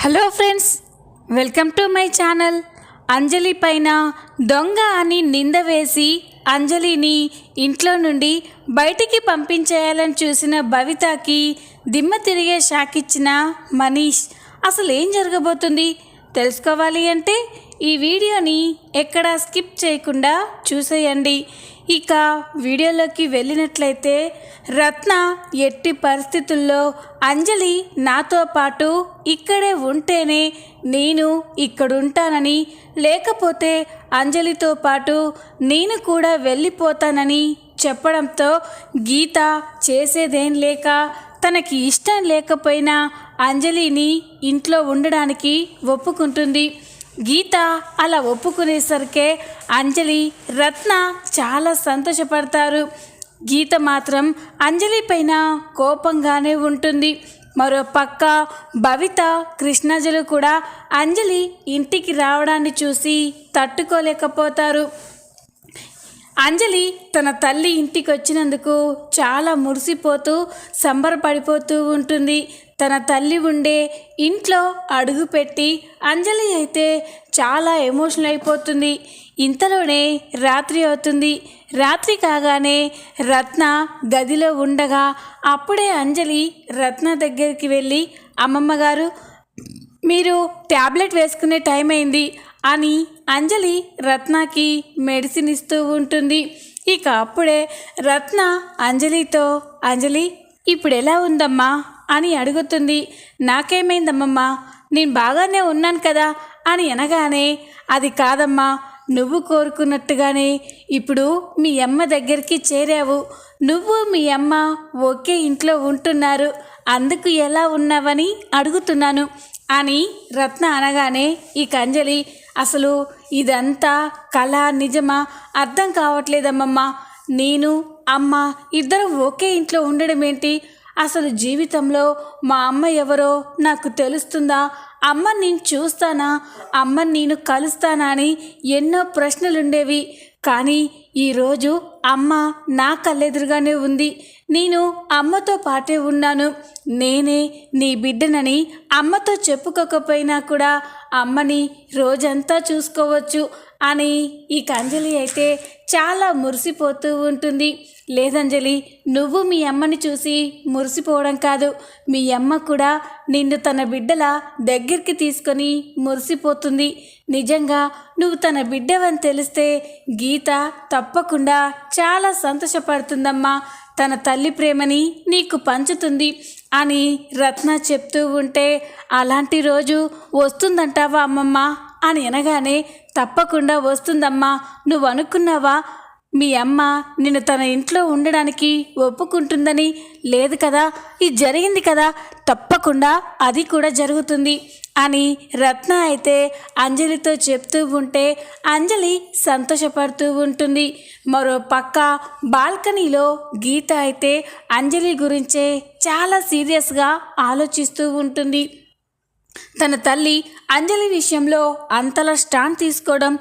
Hello friends, welcome to my channel. Anjali పైన దొంగ అని నింద వేసి అంజలిని ఇంట్లో నుండి బయటికి పంపించేయాలని చూసిన భవితకి దిమ్మ తిరిగే షాక్ ఇచ్చిన మనీష్. అసలు ఏం జరగబోతుంది తెలుసుకోవాలి అంటే ఈ వీడియోని ఎక్కడా స్కిప్ చేయకుండా చూసేయండి. ఇక వీడియోలోకి వెళ్ళినట్లయితే, రత్న ఎట్టి పరిస్థితుల్లో అంజలి నాతో పాటు ఇక్కడే ఉంటేనే నేను ఇక్కడుంటానని, లేకపోతే అంజలితో పాటు నేను కూడా వెళ్ళిపోతానని చెప్పడంతో గీత చేసేదేం లేక తనకి ఇష్టం లేకపోయినా అంజలిని ఇంట్లో ఉండడానికి ఒప్పుకుంటుంది. గీత అలా ఒప్పుకునేసరికే అంజలి, రత్న చాలా సంతోషపడతారు. గీత మాత్రం అంజలి పైన కోపంగానే ఉంటుంది. మరో పక్క భవిత, కృష్ణాజలు కూడా అంజలి ఇంటికి రావడాన్ని చూసి తట్టుకోలేకపోతారు. అంజలి తన తల్లి ఇంటికి వచ్చినందుకు చాలా మురిసిపోతూ సంబరపడిపోతూ ఉంటుంది. తన తల్లి ఉండే ఇంట్లో అడుగుపెట్టి అంజలి అయితే చాలా ఎమోషనల్ అయిపోతుంది. ఇంతలోనే రాత్రి అవుతుంది. రాత్రి కాగానే రత్న గదిలో ఉండగా అప్పుడే అంజలి రత్న దగ్గరికి వెళ్ళి, అమ్మమ్మ గారు, మీరు ట్యాబ్లెట్ వేసుకునే టైం అయింది అని అంజలి రత్నకి మెడిసిన్ ఇస్తూ ఉంటుంది. ఇక అప్పుడే రత్న అంజలితో, అంజలి ఇప్పుడు ఎలా ఉందమ్మా అని అడుగుతుంది. నాకేమైందమ్మమ్మ, నేను బాగానే ఉన్నాను కదా అని అనగానే, అది కాదమ్మా, నువ్వు కోరుకున్నట్టుగానే ఇప్పుడు మీ అమ్మ దగ్గరికి చేరావు. నువ్వు మీ అమ్మ ఒకే ఇంట్లో ఉంటున్నారు, అందుకు ఎలా ఉన్నావని అడుగుతున్నాను అని రత్న అనగానే, ఇక అంజలి, అసలు ఇదంతా కళ నిజమా అర్థం కావట్లేదమ్మమ్మ. నేను అమ్మ ఇద్దరం ఒకే ఇంట్లో ఉండడం ఏంటి? అసలు జీవితంలో మా అమ్మ ఎవరో నాకు తెలుస్తుందా? అమ్మ నేను చూస్తానా? అమ్మ నేను కలుస్తానా అని ఎన్నో ప్రశ్నలుండేవి. కానీ ఈరోజు అమ్మ నా కళ్ళెదురుగానే ఉంది. నేను అమ్మతో పాటే ఉన్నాను. నేనే నీ బిడ్డనని అమ్మతో చెప్పుకోకపోయినా కూడా అమ్మని రోజంతా చూసుకోవచ్చు అని ఈ అంజలి అయితే చాలా మురిసిపోతూ ఉంటుంది. లేదంజలి, నువ్వు మీ అమ్మని చూసి మురిసిపోవడం కాదు, మీ అమ్మ కూడా నిన్ను తన బిడ్డల దగ్గరికి తీసుకొని మురిసిపోతుంది. నిజంగా నువ్వు తన బిడ్డవని తెలిస్తే గీత తప్పకుండా చాలా సంతోషపడుతుందమ్మా. తన తల్లి ప్రేమని నీకు పంచుతుంది అని రత్న చెప్తూ ఉంటే, అలాంటి రోజు వస్తుందంటావా అమ్మమ్మ అని అనగానే, తప్పకుండా వస్తుందమ్మా. నువ్వు అనుకున్నావా మీ అమ్మ నిన్ను తన ఇంట్లో ఉండడానికి ఒప్పుకుంటుందని? లేదు కదా, ఇది జరిగింది కదా, తప్పకుండా అది కూడా జరుగుతుంది అని రత్న అయితే అంజలితో చెప్తూ ఉంటే అంజలి సంతోషపడుతూ ఉంటుంది. మరో పక్క బాల్కనీలో గీత అయితే అంజలి గురించే చాలా సీరియస్గా ఆలోచిస్తూ ఉంటుంది. తన తల్లి అంజలి విషయంలో అంతలా స్టాండ్ తీసుకోవడం,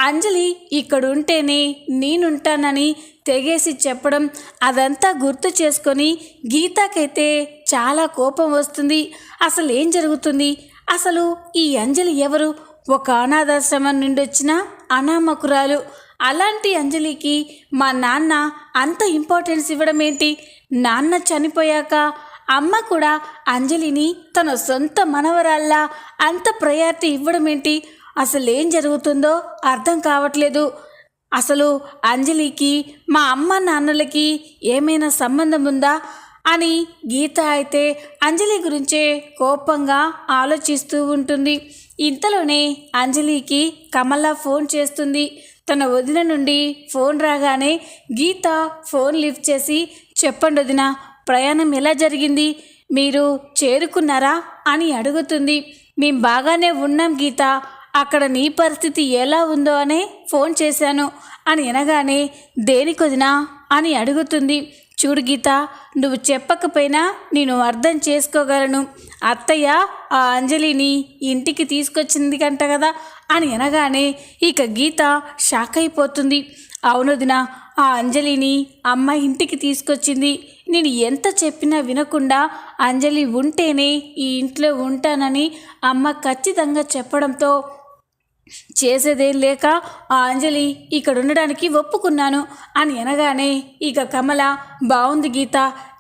అంజలి ఇక్కడుంటేనే నేనుంటానని తెగేసి చెప్పడం, అదంతా గుర్తు చేసుకొని గీతకైతే చాలా కోపం వస్తుంది. అసలు ఏం జరుగుతుంది? అసలు ఈ అంజలి ఎవరు? ఒక అనాథాశ్రమం నుండి వచ్చిన అనామకురాలు. అలాంటి అంజలికి మా నాన్న అంత ఇంపార్టెన్స్ ఇవ్వడం ఏంటి? నాన్న చనిపోయాక అమ్మ కూడా అంజలిని తన సొంత మనవరాల్లా అంత ప్రయారిటీ ఇవ్వడం ఏంటి? అసలు ఏం జరుగుతుందో అర్థం కావట్లేదు. అసలు అంజలికి మా అమ్మ నాన్నలకి ఏమైనా సంబంధం ఉందా అని గీత అయితే అంజలి గురించే కోపంగా ఆలోచిస్తూ ఉంటుంది. ఇంతలోనే అంజలికి కమల ఫోన్ చేస్తుంది. తన వదిన నుండి ఫోన్ రాగానే గీత ఫోన్ లిఫ్ట్ చేసి, చెప్పండి వదిన, ప్రయాణం ఎలా జరిగింది? మీరు చేరుకున్నారా అని అడుగుతుంది. మేం బాగానే ఉన్నాం గీత, అక్కడ నీ పరిస్థితి ఎలా ఉందో అనే ఫోన్ చేశాను అని అనగానే, దేనికొదినా అని అడుగుతుంది. చూడు గీత, నువ్వు చెప్పకపోయినా నేను అర్థం చేసుకోగలను. అత్తయ్య ఆ అంజలిని ఇంటికి తీసుకొచ్చింది కంట కదా అని అనగానే ఇక గీత షాక్ అయిపోతుంది. అవునొదినా, ఆ అంజలిని అమ్మ ఇంటికి తీసుకొచ్చింది. నేను ఎంత చెప్పినా వినకుండా అంజలి ఉంటేనే ఈ ఇంట్లో ఉంటానని అమ్మ ఖచ్చితంగా చెప్పడంతో చేసేదేం లేక ఆ అంజలి ఇక్కడ ఉండడానికి ఒప్పుకున్నాను అని అనగానే ఇక కమల, బాగుంది గీత,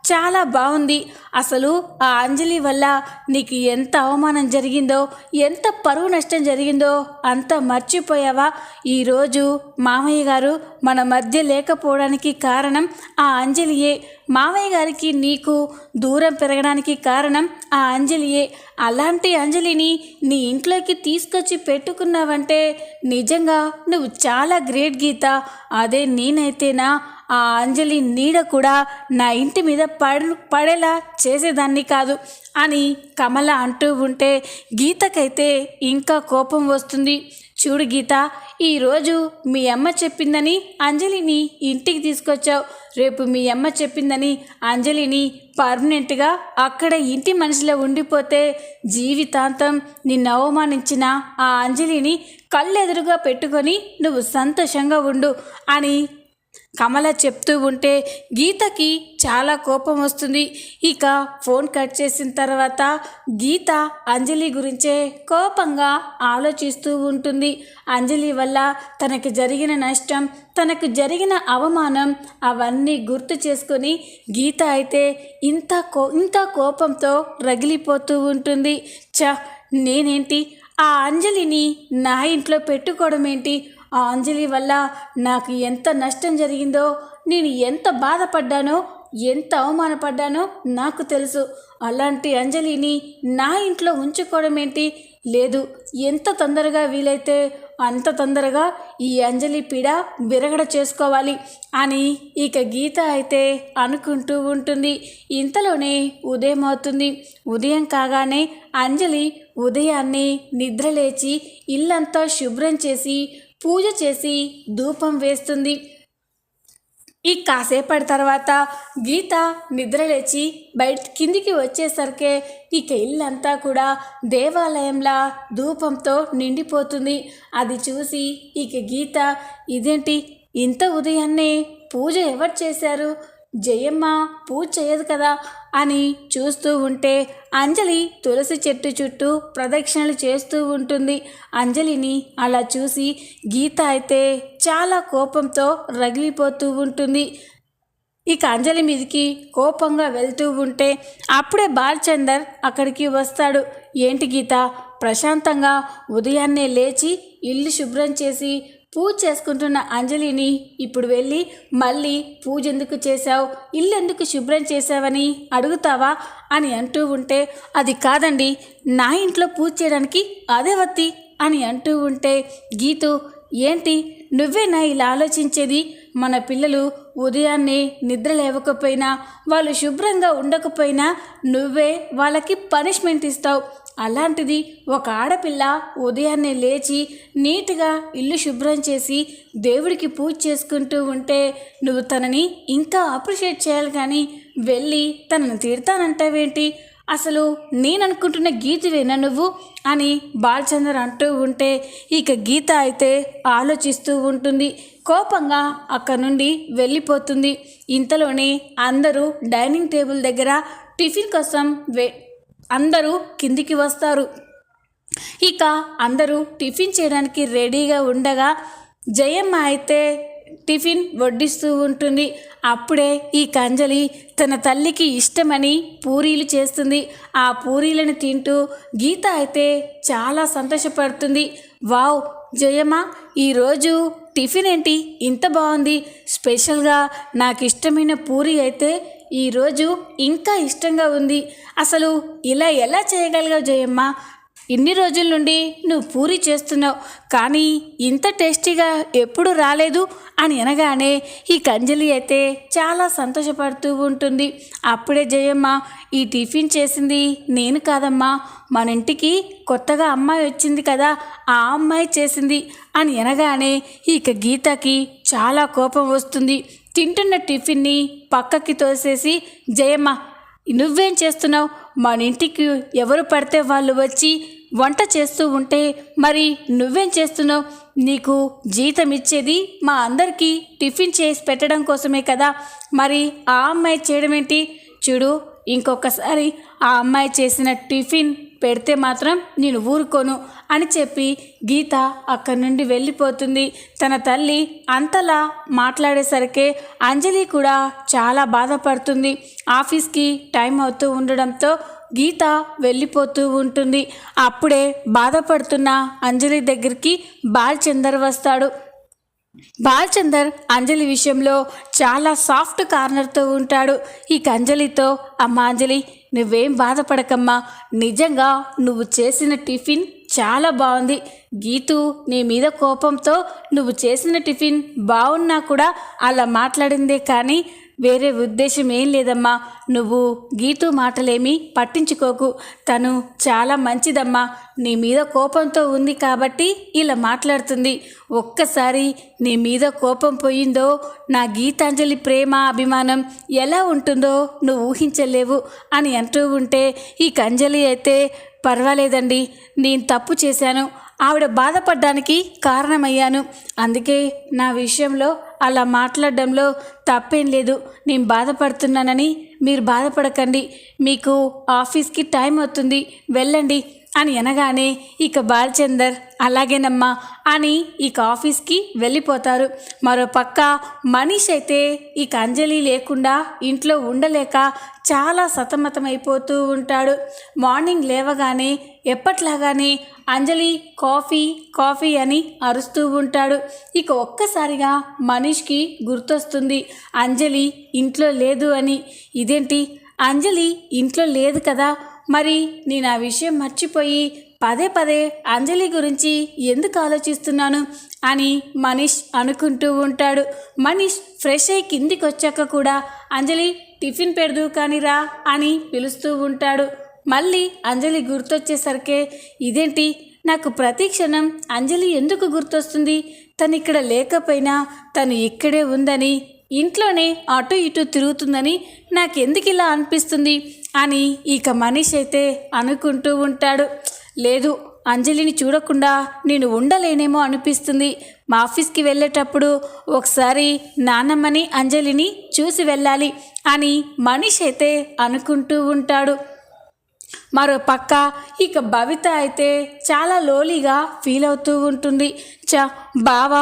చాలా బాగుంది. అసలు ఆ అంజలి వల్ల నీకు ఎంత అవమానం జరిగిందో, ఎంత పరువు నష్టం జరిగిందో అంత మర్చిపోయావా? ఈరోజు మామయ్య గారు మన మధ్య లేకపోవడానికి కారణం ఆ అంజలియే. మామయ్య గారికి నీకు దూరం పెరగడానికి కారణం ఆ అంజలియే. అలాంటి అంజలిని నీ ఇంట్లోకి తీసుకొచ్చి పెట్టుకున్నావంటే నిజంగా నువ్వు చాలా గ్రేట్ గీత. అదే నేనైతేనా ఆ అంజలి నీడ కూడా నా ఇంటి మీద పడేలా చేసేదాన్ని కాదు అని కమల అంటూ ఉంటే గీతకైతే ఇంకా కోపం వస్తుంది. చూడు గీత, ఈరోజు మీ అమ్మ చెప్పిందని అంజలిని ఇంటికి తీసుకొచ్చావు. రేపు మీ అమ్మ చెప్పిందని అంజలిని పర్మనెంట్గా అక్కడ ఇంటి మనిషిలో ఉండిపోతే జీవితాంతం నిన్ను అవమానించిన ఆ అంజలిని కళ్ళెదురుగా పెట్టుకొని నువ్వు సంతోషంగా ఉండు అని కమల చెప్తూ ఉంటే గీతకి చాలా కోపం వస్తుంది. ఇక ఫోన్ కట్ చేసిన తర్వాత గీత అంజలి గురించే కోపంగా ఆలోచిస్తూ ఉంటుంది. అంజలి వల్ల తనకు జరిగిన నష్టం, తనకు జరిగిన అవమానం అవన్నీ గుర్తు చేసుకొని గీత అయితే ఇంత కోపంతో రగిలిపోతూ ఉంటుంది. నేనేంటి ఆ అంజలిని నా ఇంట్లో పెట్టుకోవడం ఏంటి? ఆ అంజలి వల్ల నాకు ఎంత నష్టం జరిగిందో, నేను ఎంత బాధపడ్డానో, ఎంత అవమానపడ్డానో నాకు తెలుసు. అలాంటి అంజలిని నా ఇంట్లో ఉంచుకోవడం ఏంటి? లేదు, ఎంత తొందరగా వీలైతే అంత తొందరగా ఈ అంజలి పీడ విరగడ చేసుకోవాలి అని ఇక గీత అయితే అనుకుంటూ ఉంటుంది. ఇంతలోనే ఉదయం అవుతుంది. ఉదయం కాగానే అంజలి ఉదయాన్నే నిద్రలేచి ఇల్లంతా శుభ్రం చేసి పూజ చేసి ధూపం వేస్తుంది. ఈ కాసేపటి తర్వాత గీత నిద్రలేచి కిందికి వచ్చేసరికే ఇక ఇల్లంతా కూడా దేవాలయంలా ధూపంతో నిండిపోతుంది. అది చూసి ఇక గీత, ఇదేంటి ఇంత ఉదయాన్నే పూజ ఎవరు చేశారు? జయమ్మ పూజ చేయదు కదా అని చూస్తూ ఉంటే అంజలి తులసి చెట్టు చుట్టూ ప్రదక్షిణలు చేస్తూ ఉంటుంది. అంజలిని అలా చూసి గీత అయితే చాలా కోపంతో రగిలిపోతూ ఉంటుంది. ఇక అంజలి మీదకి కోపంగా వెళ్తూ ఉంటే అప్పుడే బాలచందర్ అక్కడికి వస్తాడు. ఏంటి గీత, ప్రశాంతంగా ఉదయాన్నే లేచి ఇల్లు శుభ్రం చేసి పూజ చేసుకుంటున్న అంజలిని ఇప్పుడు వెళ్ళి మళ్ళీ పూజ ఎందుకు చేశావు, ఇల్లు ఎందుకు శుభ్రం చేశావని అడుగుతావా అని అంటూ ఉంటే, అది కాదండి, నా ఇంట్లో పూజ చేయడానికి అదే వత్తి అని అంటూ ఉంటే గీతు, ఏంటి నువ్వేనా ఇలా ఆలోచించేది? మన పిల్లలు ఉదయాన్నే నిద్ర లేవకపోయినా, వాళ్ళు శుభ్రంగా ఉండకపోయినా నువ్వే వాళ్ళకి పనిష్మెంట్ ఇస్తావు. అలాంటిది ఒక ఆడపిల్ల ఉదయాన్నే లేచి నీట్గా ఇల్లు శుభ్రం చేసి దేవుడికి పూజ చేసుకుంటూ ఉంటే నువ్వు తనని ఇంకా అప్రిషియేట్ చేయాలి కానీ వెళ్ళి తనను తిడతానంటావేంటి? అసలు నేననుకుంటున్న గీతవేనా నువ్వు అని బాలచందర్ అంటూ ఉంటే ఇక గీత అయితే ఆలోచిస్తూ ఉంటుంది. కోపంగా అక్కడి నుండి వెళ్ళిపోతుంది. ఇంతలోనే అందరూ డైనింగ్ టేబుల్ దగ్గర టిఫిన్ కోసం అందరూ కిందికి వస్తారు. ఇక అందరూ టిఫిన్ చేయడానికి రెడీగా ఉండగా జయమ్మ అయితే టిఫిన్ వడ్డిస్తూ ఉంటుంది. అప్పుడే ఈ అంజలి తన తల్లికి ఇష్టమని పూరీలు చేస్తుంది. ఆ పూరీలను తింటూ గీత అయితే చాలా సంతోషపడుతుంది. వావ్ జయమ్మ, ఈరోజు టిఫిన్ ఏంటి ఇంత బాగుంది? స్పెషల్గా నాకు ఇష్టమైన పూరీ అయితే ఈరోజు ఇంకా ఇష్టంగా ఉంది. అసలు ఇలా ఎలా చేయగలిగావు జయమ్మ? ఇన్ని రోజుల నుండి నువ్వు పూరి చేస్తున్నావు, కానీ ఇంత టేస్టీగా ఎప్పుడు రాలేదు అని అనగానే ఈ అంజలి అయితే చాలా సంతోషపడుతూ ఉంటుంది. అప్పుడే జయమ్మ, ఈ టిఫిన్ చేసింది నేను కాదమ్మా, మన ఇంటికి కొత్తగా అమ్మాయి వచ్చింది కదా, ఆ అమ్మాయి చేసింది అని అనగానే ఇక గీతకి చాలా కోపం వస్తుంది. తింటున్న టిఫిన్ని పక్కకి తోసేసి, జయమ్మ నువ్వేం చేస్తున్నావు? మన ఇంటికి ఎవరు పడితే వాళ్ళు వచ్చి వంట చేస్తూ ఉంటే మరి నువ్వేం చేస్తున్నావు? నీకు జీతం ఇచ్చేది మా అందరికీ టిఫిన్ చేసి పెట్టడం కోసమే కదా, మరి ఆ అమ్మాయి చేయడం ఏంటి? చూడు, ఇంకొకసారి ఆ అమ్మాయి చేసిన టిఫిన్ పెడితే మాత్రం నేను ఊరుకోను అని చెప్పి గీత అక్కడి నుండి వెళ్ళిపోతుంది. తన తల్లి అంతలా మాట్లాడేసరికి అంజలి కూడా చాలా బాధపడుతుంది. ఆఫీస్కి టైం అవుతూ ఉండడంతో గీత వెళ్ళిపోతూ ఉంటుంది. అప్పుడే బాధపడుతున్న అంజలి దగ్గరికి బాలచందర్ వస్తాడు. బాలచందర్ అంజలి విషయంలో చాలా సాఫ్ట్ కార్నర్తో ఉంటాడు. ఇక అంజలితో, అమ్మ అంజలి, నువ్వేం బాధపడకమ్మా, నిజంగా నువ్వు చేసిన టిఫిన్ చాలా బాగుంది. గీతు నీ మీద కోపంతో నువ్వు చేసిన టిఫిన్ బాగున్నా కూడా అలా మాట్లాడిందే కానీ వేరే ఉద్దేశం ఏం లేదమ్మా. నువ్వు గీతు మాటలేమీ పట్టించుకోకు, తను చాలా మంచిదమ్మా. నీ మీద కోపంతో ఉంది కాబట్టి ఇలా మాట్లాడుతుంది. ఒక్కసారి నీ మీద కోపం పోయిందో నా గీతాంజలి ప్రేమ అభిమానం ఎలా ఉంటుందో నువ్వు ఊహించలేవు అని అంటూ ఉంటే ఈ అంజలి అయితే, పర్వాలేదండి, నేను తప్పు చేశాను, ఆవిడ బాధపడడానికి కారణమయ్యాను, అందుకే నా విషయంలో అలా మాట్లాడడంలో తప్పేం లేదు, నేను బాధపడుతున్నానని మీరు బాధపడకండి, మీకు ఆఫీస్కి టైం అవుతుంది, వెళ్ళండి అని అనగానే ఇక బాలచందర్ అలాగేనమ్మా అని ఇక ఆఫీస్కి వెళ్ళిపోతారు. మరోపక్క మనీష్ అయితే ఇక అంజలి లేకుండా ఇంట్లో ఉండలేక చాలా సతమతమైపోతూ ఉంటాడు. మార్నింగ్ లేవగానే ఎప్పట్లాగానే అంజలి కాఫీ కాఫీ అని అరుస్తూ ఉంటాడు. ఇక ఒక్కసారిగా మనీష్కి గుర్తొస్తుంది అంజలి ఇంట్లో లేదు అని. ఇదేంటి, అంజలి ఇంట్లో లేదు కదా, మరి నేను ఆ విషయం మర్చిపోయి పదే పదే అంజలి గురించి ఎందుకు ఆలోచిస్తున్నాను అని మనీష్ అనుకుంటూ ఉంటాడు. మనీష్ ఫ్రెష్ అయ్యి కిందికి వచ్చాక కూడా అంజలి టిఫిన్ పెడదు కానిరా అని పిలుస్తూ ఉంటాడు. మళ్ళీ అంజలి గుర్తొచ్చేసరికి ఇదేంటి, నాకు ప్రతి క్షణం అంజలి ఎందుకు గుర్తొస్తుంది? తను ఇక్కడ లేకపోయినా తను ఇక్కడే ఉందని, ఇంట్లోనే అటు ఇటు తిరుగుతుందని నాకెందుకు ఇలా అనిపిస్తుంది అని ఇక మనీష్ అయితే అనుకుంటూ ఉంటాడు. లేదు, అంజలిని చూడకుండా నేను ఉండలేనేమో అనిపిస్తుంది. మా ఆఫీస్కి వెళ్ళేటప్పుడు ఒకసారి నాన్నమ్మని అంజలిని చూసి వెళ్ళాలి అని మనీష్ అయితే అనుకుంటూ ఉంటాడు. మరో పక్క ఇక భవిత అయితే చాలా లోలీగా ఫీల్ అవుతూ ఉంటుంది. బావ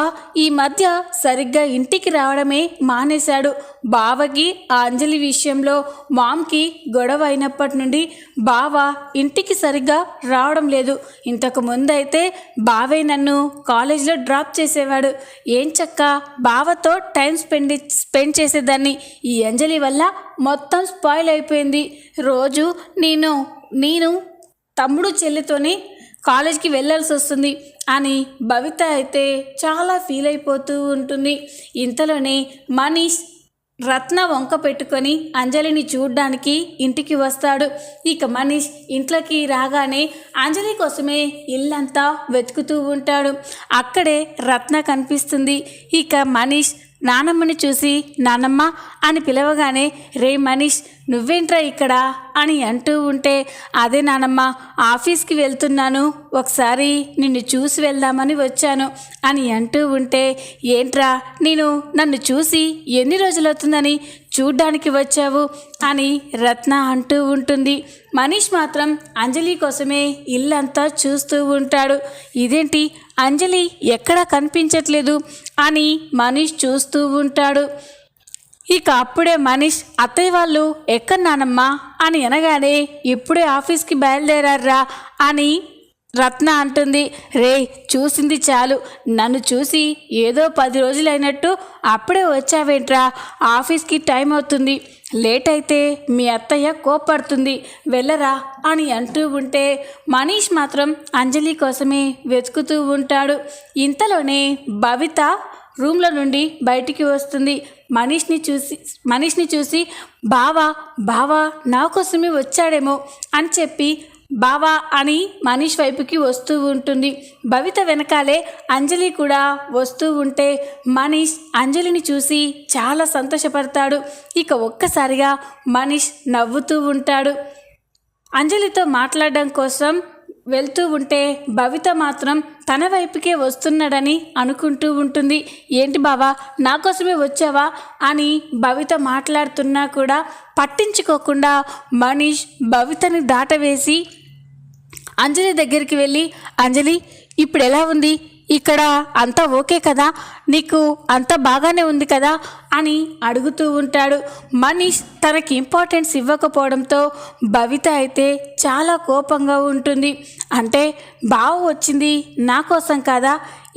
ఈ మధ్య సరిగ్గా ఇంటికి రావడమే మానేశాడు. బావకి ఆ అంజలి విషయంలో మామ్కి గొడవ అయినప్పటి నుండి బావ ఇంటికి సరిగ్గా రావడం లేదు. ఇంతకు ముందైతే బావే నన్ను కాలేజ్లో డ్రాప్ చేసేవాడు. ఏం చక్క బావతో టైం స్పెండ్ చేసేదాన్ని. ఈ అంజలి వల్ల మొత్తం స్పాయిల్ అయిపోయింది. రోజు నేను తమ్ముడు చెల్లితోనే కాలేజ్కి వెళ్ళాల్సి వస్తుంది అని భవిత అయితే చాలా ఫీల్ అయిపోతూ ఉంటుంది. ఇంతలోనే మనీష్ రత్న వంక పెట్టుకొని అంజలిని చూడ్డానికి ఇంటికి వస్తాడు. ఇక మనీష్ ఇంట్లోకి రాగానే అంజలి కోసమే ఇల్లంతా వెతుకుతూ ఉంటాడు. అక్కడే రత్న కనిపిస్తుంది. ఇక మనీష్ నానమ్మని చూసి నానమ్మ అని పిలవగానే, రే మనీష్ నువ్వేంట్రా ఇక్కడ అని అంటూ ఉంటే, అదే నానమ్మ ఆఫీస్కి వెళ్తున్నాను, ఒకసారి నిన్ను చూసి వెళ్దామని వచ్చాను అని అంటూ ఉంటే, ఏంట్రా నన్ను చూసి ఎన్ని రోజులవుతుందని చూడ్డానికి వచ్చావు అని రత్న అంటూ ఉంటుంది. మనీష్ మాత్రం అంజలి కోసమే ఇల్లంతా చూస్తూ ఉంటాడు. ఇదేంటి, అంజలి ఎక్కడా కనిపించట్లేదు అని మనీష్ చూస్తూ ఉంటాడు. ఇక అప్పుడే మనీష్ అత్తయ్య వాళ్ళు ఎక్కడ నానమ్మా అని అనగానే, ఇప్పుడే ఆఫీస్కి బయలుదేరారా అని రత్న అంటుంది. రే చూసింది చాలు, నన్ను చూసి ఏదో 10 రోజులైనట్టు అప్పుడే వచ్చావేంట్రా? ఆఫీస్కి టైం అవుతుంది, లేట్ అయితే మీ అత్తయ్య కోప్పడుతుంది, వెళ్ళరా అని అంటూ ఉంటే మనీష్ మాత్రం అంజలి కోసమే వెతుకుతూ ఉంటాడు. ఇంతలోనే భవిత రూమ్లో నుండి బయటికి వస్తుంది. మనీష్ని చూసి బావా నా కోసమే వచ్చాడేమో అని చెప్పి బావా అని మనీష్ వైపుకి వస్తూ ఉంటుంది. భవిత వెనకాలే అంజలి కూడా వస్తూ ఉంటే మనీష్ అంజలిని చూసి చాలా సంతోషపడతాడు. ఇక ఒక్కసారిగా మనీష్ నవ్వుతూ ఉంటాడు. అంజలితో మాట్లాడడం కోసం వెళ్తూ ఉంటే భవిత మాత్రం తన వైపుకే వస్తున్నాడని అనుకుంటూ ఉంటుంది. ఏంటి బావా, నా కోసమే వచ్చావా అని భవిత మాట్లాడుతున్నా కూడా పట్టించుకోకుండా మనీష్ భవితని దాటవేసి అంజలి దగ్గరికి వెళ్ళి, అంజలి ఇప్పుడు ఎలా ఉంది, ఇక్కడ అంతా ఓకే కదా, నీకు అంతా బాగానే ఉంది కదా అని అడుగుతూ ఉంటాడు. మనీష్ తనకి ఇంపార్టెన్స్ ఇవ్వకపోవడంతో భవిత అయితే చాలా కోపంగా ఉంటుంది. అంటే బావ వచ్చింది నా కోసం కాదా,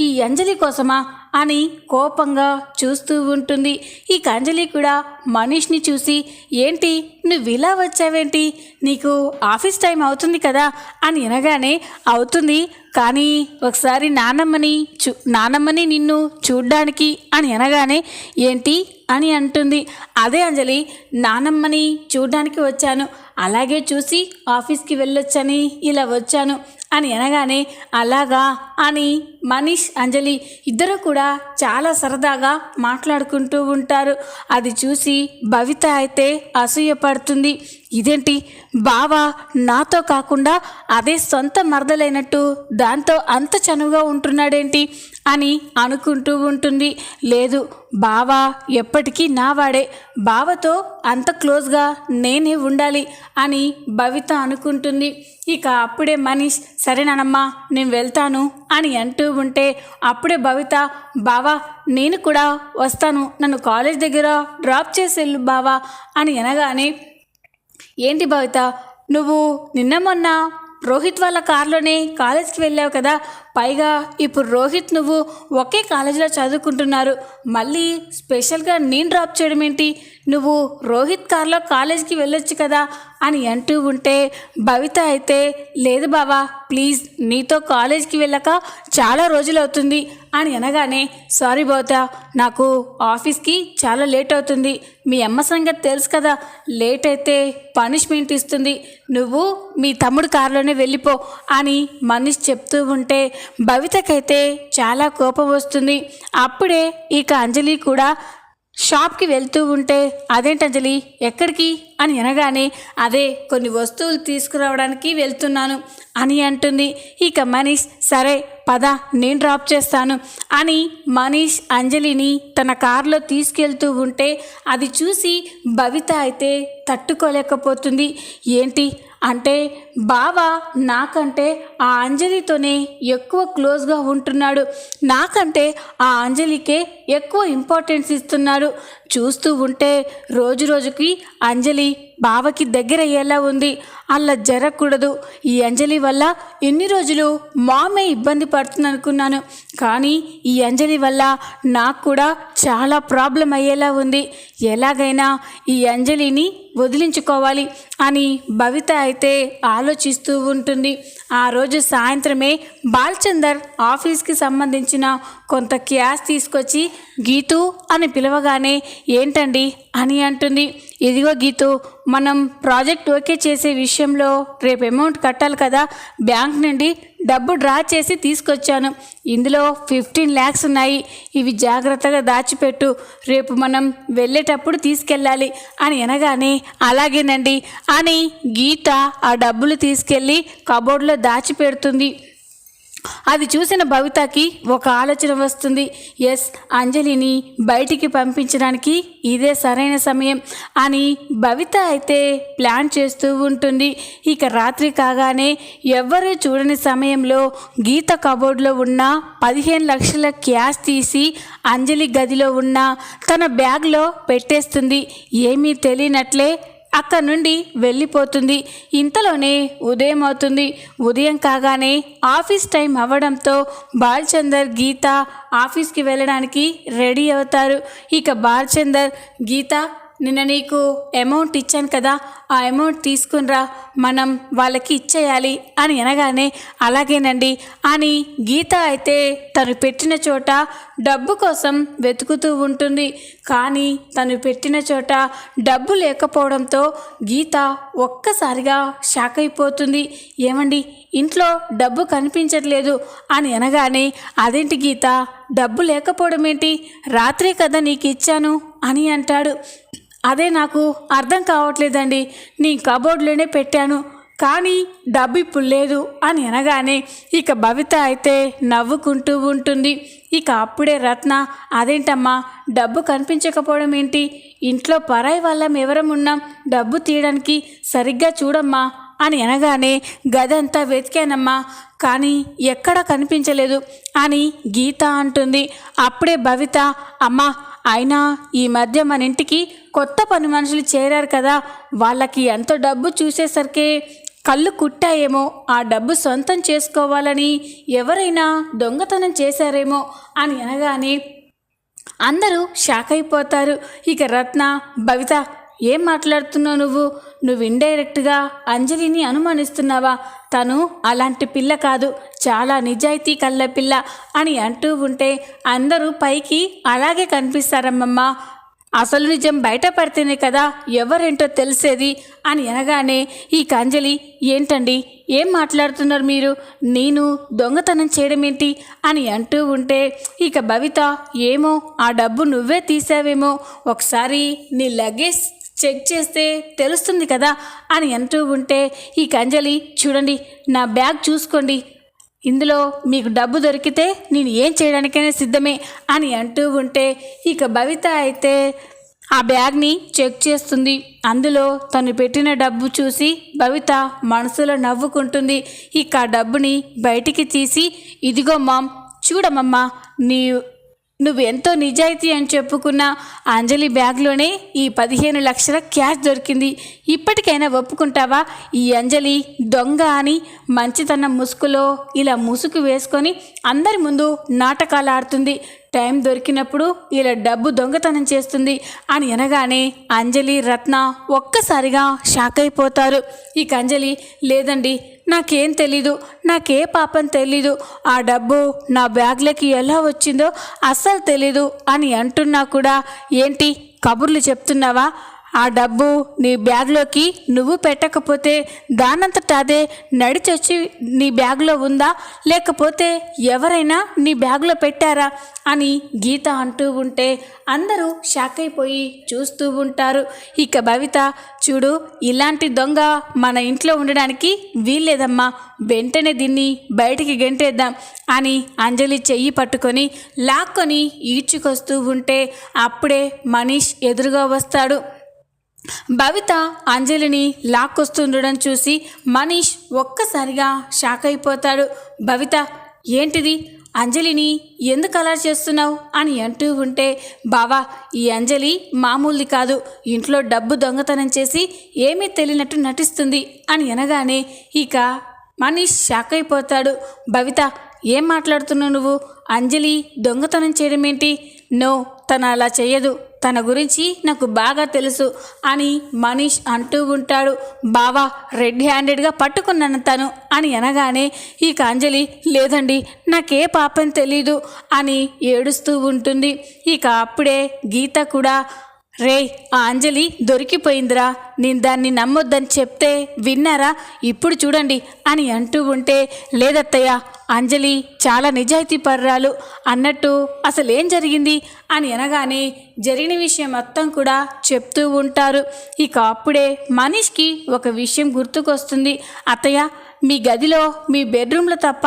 ఈ అంజలి కోసమా అని కోపంగా చూస్తూ ఉంటుంది. ఈ అంజలి కూడా మనీష్ని చూసి, ఏంటి నువ్వు ఇలా వచ్చావేంటి, నీకు ఆఫీస్ టైం అవుతుంది కదా అని అనగానే, అవుతుంది కానీ ఒకసారి నానమ్మని నిన్ను చూడ్డానికి అని అనగానే, ఏంటి అని అంటుంది. అదే అంజలి, నానమ్మని చూడ్డానికి వచ్చాను, అలాగే చూసి ఆఫీస్కి వెళ్ళొచ్చని ఇలా వచ్చాను అని అనగానే, అలాగా అని మనీష్ అంజలి ఇద్దరు కూడా చాలా సరదాగా మాట్లాడుకుంటూ ఉంటారు. అది చూసి భవిత అయితే అసూయపడుతుంది. ఇదేంటి బావా నాతో కాకుండా అదే సొంత మరదలైనట్టు దాంతో అంత చనువుగా ఉంటున్నాడేంటి అని అనుకుంటూ ఉంటుంది. లేదు, బావా ఎప్పటికీ నావాడే, బావతో అంత క్లోజ్గా నేనే ఉండాలి అని భవిత అనుకుంటుంది. ఇక అప్పుడే మనీష్, సరేనానమ్మా నేను వెళ్తాను అని అంటూ ఉంటే అప్పుడే భవిత, బావా నేను కూడా వస్తాను, నన్ను కాలేజ్ దగ్గర డ్రాప్ చేసి వెళ్ళు బావా అని అనగానే, ఏంటి భవిత, నువ్వు నిన్న మొన్న రోహిత్ వాళ్ళ కార్లోనే కాలేజ్కి వెళ్ళావు కదా, పైగా ఇప్పుడు రోహిత్ నువ్వు ఒకే కాలేజీలో చదువుకుంటున్నారు, మళ్ళీ స్పెషల్గా నేను డ్రాప్ చేయడం ఏంటి, నువ్వు రోహిత్ కార్లో కాలేజ్కి వెళ్ళొచ్చు కదా అని అంటూ ఉంటే భవిత అయితే, లేదు బావా ప్లీజ్, నీతో కాలేజ్కి వెళ్ళక చాలా రోజులు అవుతుంది అని అనగానే, సారీ భవిత, నాకు ఆఫీస్కి చాలా లేట్ అవుతుంది, మీ అమ్మ సంగతి తెలుసు కదా, లేట్ అయితే పనిష్మెంట్ ఇస్తుంది, నువ్వు మీ తమ్ముడు కారులోనే వెళ్ళిపో అని మనీష్ చెప్తూ ఉంటే భవితకైతే చాలా కోపం వస్తుంది. అప్పుడే ఇక అంజలి కూడా షాప్కి వెళ్తూ ఉంటే, అదేంటి అంజలి ఎక్కడికి అని అనగానే, అదే కొన్ని వస్తువులు తీసుకురావడానికి వెళ్తున్నాను అని అంటుంది. ఇక మనీష్, సరే పద నేను డ్రాప్ చేస్తాను అని మనీష్ అంజలిని తన కారులో తీసుకెళ్తూ ఉంటే అది చూసి భవిత అయితే తట్టుకోలేకపోతుంది. ఏంటి అంటే బావ నాకంటే ఆ అంజలితోనే ఎక్కువ క్లోజ్గా ఉంటున్నాడు, నాకంటే ఆ అంజలికే ఎక్కువ ఇంపార్టెన్స్ ఇస్తున్నాడు, చూస్తూ ఉంటే రోజు రోజుకి అంజలి బావకి దగ్గర అయ్యేలా ఉంది, అలా జరగకూడదు, ఈ అంజలి వల్ల ఎన్ని రోజులు మామే ఇబ్బంది పడుతుంది అనుకున్నాను, కానీ ఈ అంజలి వల్ల నాకు కూడా చాలా ప్రాబ్లం అయ్యేలా ఉంది, ఎలాగైనా ఈ అంజలిని వదిలించుకోవాలి అని భవిత అయితే ఆలోచిస్తూ ఉంటుంది. ఆ రోజు సాయంత్రమే బాల్చందర్ ఆఫీస్కి సంబంధించిన కొంత క్యాష్ తీసుకొచ్చి గీతు అని పిలవగానే, ఏంటండి అని అంటుంది. ఇదిగో గీతు, మనం ప్రాజెక్ట్ ఓకే చేసే విషయంలో రేపు అమౌంట్ కట్టాలి కదా, బ్యాంక్ నుండి డబ్బు డ్రా చేసి తీసుకొచ్చాను, ఇందులో 15 lakhs ఉన్నాయి, ఇవి జాగ్రత్తగా దాచిపెట్టు, రేపు మనం వెళ్ళేటప్పుడు తీసుకెళ్ళాలి అని అనగానే, అలాగేనండి అని గీత ఆ డబ్బులు తీసుకెళ్ళి కబోర్డ్లో దాచిపెడుతుంది. అది చూసిన భవితకి ఒక ఆలోచన వస్తుంది. ఎస్, అంజలిని బయటికి పంపించడానికి ఇదే సరైన సమయం అని భవిత అయితే ప్లాన్ చేస్తూ ఉంటుంది. ఇక రాత్రి కాగానే ఎవ్వరూ చూడని సమయంలో గీత కబోర్డ్లో ఉన్న 15 లక్షల క్యాష్ తీసి అంజలి గదిలో ఉన్న తన బ్యాగ్లో పెట్టేస్తుంది. ఏమీ తెలియనట్లే అక్కడ నుండి వెళ్ళిపోతుంది. ఇంతలోనే ఉదయం అవుతుంది. ఉదయం కాగానే ఆఫీస్ టైం అవ్వడంతో బాల్చందర్ గీత ఆఫీస్కి వెళ్ళడానికి రెడీ అవుతారు. ఇక బాల్చందర్, గీత నిన్న నీకు అమౌంట్ ఇచ్చాను కదా, ఆ అమౌంట్ తీసుకునిరా, మనం వాళ్ళకి ఇచ్చేయాలి అని అనగానే అలాగేనండి అని గీత అయితే తను పెట్టిన చోట డబ్బు కోసం వెతుకుతూ ఉంటుంది. కానీ తను పెట్టిన చోట డబ్బు లేకపోవడంతో గీత ఒక్కసారిగా షాక్ అయిపోతుంది. ఏమండి, ఇంట్లో డబ్బు కనిపించట్లేదు అని అనగానే అదేంటి గీత, డబ్బు లేకపోవడం ఏంటి, రాత్రే కదా నీకు ఇచ్చాను అని అంటాడు. అదే నాకు అర్థం కావట్లేదండి, నీ కబోర్డ్లోనే పెట్టాను కానీ డబ్బు ఇప్పుడు లేదు అని అనగానే ఇక భవిత అయితే నవ్వుకుంటూ ఉంటుంది. ఇక అప్పుడే రత్న, అదేంటమ్మా డబ్బు కనిపించకపోవడం ఏంటి, ఇంట్లో పరాయి వాళ్ళం ఎవరం ఉన్నాం డబ్బు తీయడానికి, సరిగ్గా చూడమ్మా అని అనగానే గదంతా వెతికానమ్మా కానీ ఎక్కడా కనిపించలేదు అని గీత అంటుంది. అప్పుడే భవిత, అమ్మా అయినా ఈ మధ్య మన ఇంటికి కొత్త పని మనుషులు చేరారు కదా, వాళ్ళకి ఎంత డబ్బు చూసేసరికి కళ్ళు కుట్టాయేమో, ఆ డబ్బు సొంతం చేసుకోవాలని ఎవరైనా దొంగతనం చేశారేమో అని అనగానే అందరూ షాక్ అయిపోతారు. ఇక రత్న, భవిత ఏం మాట్లాడుతున్నావు నువ్వు ఇండైరెక్ట్గా అంజలిని అనుమానిస్తున్నావా, తను అలాంటి పిల్ల కాదు, చాలా నిజాయితీ కళ్ళ పిల్ల అని అంటూ ఉంటే అందరూ పైకి అలాగే కనిపిస్తారమ్మమ్మ, అసలు నిజం బయటపడితేనే కదా ఎవరేంటో తెలిసేది అని అనగానే ఈ అంజలి, ఏంటండి ఏం మాట్లాడుతున్నారు మీరు, నేను దొంగతనం చేయడం ఏంటి అని అంటూ ఉంటే ఇక భవిత, ఏమో ఆ డబ్బు నువ్వే తీసావేమో, ఒకసారి నీ లగేజ్ చెక్ చేస్తే తెలుస్తుంది కదా అని అంటూ ఉంటే ఈ అంజలి, చూడండి నా బ్యాగ్ చూసుకోండి, ఇందులో మీకు డబ్బు దొరికితే నేను ఏం చేయడానికైనా సిద్ధమే అని అంటూ ఉంటే ఇక భవిత అయితే ఆ బ్యాగ్ని చెక్ చేస్తుంది. అందులో తను పెట్టిన డబ్బు చూసి భవిత మనసులో నవ్వుకుంటుంది. ఇక ఆ డబ్బుని బయటికి తీసి, ఇదిగో మామ్ చూడమమ్మా, నువ్వు ఎంతో నిజాయితీ అని చెప్పుకున్న అంజలి బ్యాగ్లోనే ఈ 15 లక్షల క్యాష్ దొరికింది, ఇప్పటికైనా ఒప్పుకుంటావా ఈ అంజలి దొంగ అని మంచితనం ముసుగులో ఇలా ముసుగు వేసుకొని అందరి ముందు నాటకాలు ఆడుతుంది, టైం దొరికినప్పుడు ఇలా డబ్బు దొంగతనం చేస్తుంది అని అనగానే అంజలి రత్న ఒక్కసారిగా షాక్ అయిపోతారు. ఇక అంజలి, లేదండి నాకేం తెలీదు, నాకే పాపం తెలీదు, ఆ డబ్బు నా బ్యాగ్లోకి ఎలా వచ్చిందో అస్సలు తెలీదు అని అంటున్నా కూడా ఏంటి కబుర్లు చెప్తున్నావా, ఆ డబ్బు నీ బ్యాగ్లోకి నువ్వు పెట్టకపోతే దానంతట అదే నడిచొచ్చి నీ బ్యాగ్లో ఉందా, లేకపోతే ఎవరైనా నీ బ్యాగ్లో పెట్టారా అని గీత అంటూ ఉంటే అందరూ షాక్ అయిపోయి చూస్తూ ఉంటారు. ఇక భవిత, చూడు ఇలాంటి దొంగ మన ఇంట్లో ఉండడానికి వీల్లేదమ్మా, వెంటనే దీన్ని బయటికి గెంటేద్దాం అని అంజలి చెయ్యి పట్టుకొని లాక్కొని ఈడ్చుకొస్తూ ఉంటే అప్పుడే మనీష్ ఎదురుగా వస్తాడు. భవిత అంజలిని లాక్కొస్తుండడం చూసి మనీష్ ఒక్కసారిగా షాక్ అయిపోతాడు. భవిత, ఏంటిది, అంజలిని ఎందుకు అలా చేస్తున్నావు అని అంటూ ఉంటే, బావా ఈ అంజలి మామూలుది కాదు, ఇంట్లో డబ్బు దొంగతనం చేసి ఏమీ తెలియనట్టు నటిస్తుంది అని అనగానే ఇక మనీష్ షాక్ అయిపోతాడు. భవిత, ఏం మాట్లాడుతున్నావు నువ్వు, అంజలి దొంగతనం చేయడం ఏంటి, నో తను అలా చేయదు, తన గురించి నాకు బాగా తెలుసు అని మనీష్ అంటూ ఉంటాడు. బావా రెడ్ హ్యాండెడ్గా పట్టుకున్నాను తను అని అనగానే ఇక అంజలి, లేదండి నాకే పాపం తెలీదు అని ఏడుస్తూ ఉంటుంది. ఇక అప్పుడే గీత కూడా, రే ఆ అంజలి దొరికిపోయిందిరా, నేను దాన్ని నమ్మొద్దని చెప్తే విన్నారా, ఇప్పుడు చూడండి అని అంటూ ఉంటే, లేదత్తయ్య అంజలి చాలా నిజాయితీ పర్రాలు అన్నట్టు అసలు ఏం జరిగింది అని అనగానే జరిగిన విషయం మొత్తం కూడా చెప్తూ ఉంటారు. ఇక అప్పుడే మనీష్కి ఒక విషయం గుర్తుకొస్తుంది. అత్తయ్య, మీ గదిలో మీ బెడ్రూమ్లో తప్ప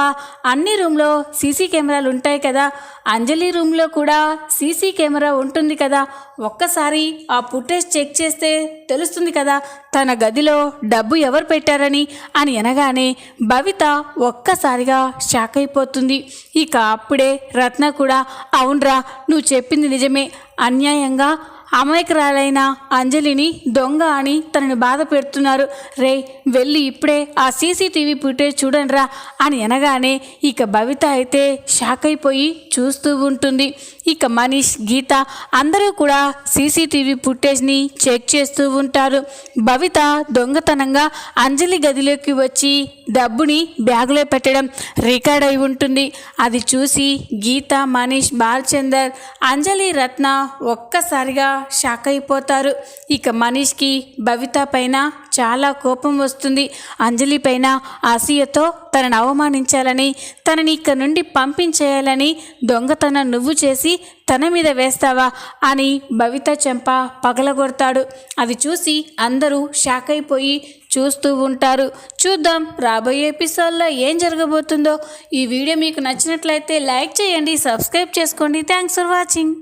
అన్ని రూమ్లో సీసీ కెమెరాలు ఉంటాయి కదా, అంజలి రూమ్లో కూడా సీసీ కెమెరా ఉంటుంది కదా, ఒక్కసారి ఆ ఫుటేజ్ చెక్ చేస్తే తెలుస్తుంది కదా తన గదిలో డబ్బు ఎవరు పెట్టారని అని అనగానే భవిత ఒక్కసారిగా షాక్ అయిపోతుంది. ఇక అప్పుడే రత్న కూడా, అవునరా నువ్వు చెప్పింది నిజమే, అన్యాయంగా అమాయకురాలైన అంజలిని దొంగ అని తనని బాధ పెడుతున్నారు, రే వెళ్ళి ఇప్పుడే ఆ సీసీటీవీ ఫుటేజ్ చూడండిరా అని అనగానే ఇక భవిత అయితే షాక్ అయిపోయి చూస్తూ ఉంటుంది. ఇక మనీష్, గీత అందరూ కూడా సీసీటీవీ ఫుటేజ్ని చెక్ చేస్తూ ఉంటారు. భవిత దొంగతనంగా అంజలి గదిలోకి వచ్చి డబ్బుని బ్యాగులో పెట్టడం రికార్డ్ అయి ఉంటుంది. అది చూసి గీత, మనీష్, బాలచందర్, అంజలి, రత్న ఒక్కసారిగా షాక్ అయిపోతారు. ఇక మనీష్కి భవిత పైన చాలా కోపం వస్తుంది. అంజలి పైన అసూయతో తనను అవమానించాలని, తనని ఇక్కడ నుండి పంపించేయాలని దొంగతనం నువ్వు చేసి తన మీద వేస్తావా అని భవిత చెంప పగలగొడతాడు. అది చూసి అందరూ షాక్ అయిపోయి చూస్తూ ఉంటారు. చూద్దాం రాబోయే ఎపిసోడ్లో ఏం జరగబోతుందో. ఈ వీడియో మీకు నచ్చినట్లయితే లైక్ చేయండి, సబ్స్క్రైబ్ చేసుకోండి. Thanks for watching.